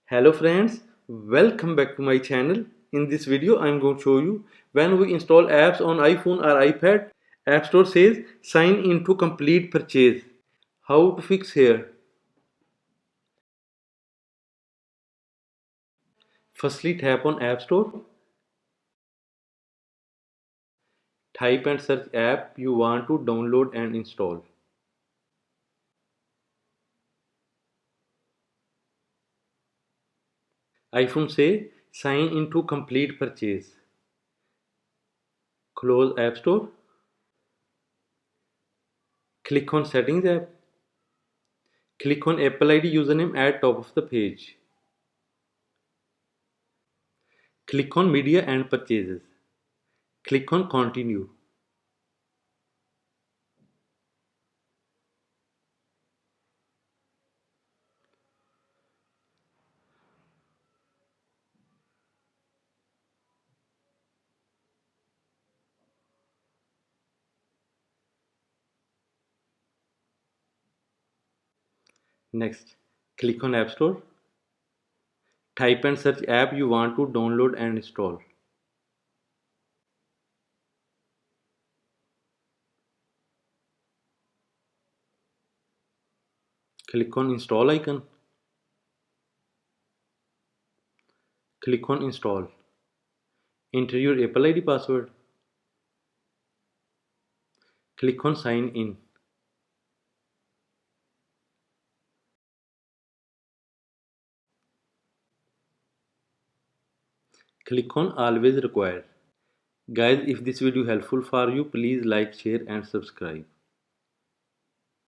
Hello friends, welcome back to my channel. In this video I am going to show you when we install apps on iPhone or iPad, App Store says sign in to complete purchase. How to fix here? Firstly tap on App Store, type and search app you want to download and install. iPhone say sign in to complete purchase. Close App Store, click on Settings app, click on Apple ID username at top of the page. Click on Media and Purchases. Click on Continue. Next, click on App Store. Type and search app you want to download and install. Click on Install icon. Click on Install. Enter your Apple ID password. Click on Sign in. Click on Always Required. Guys, if this video helpful for you, please like, share and subscribe.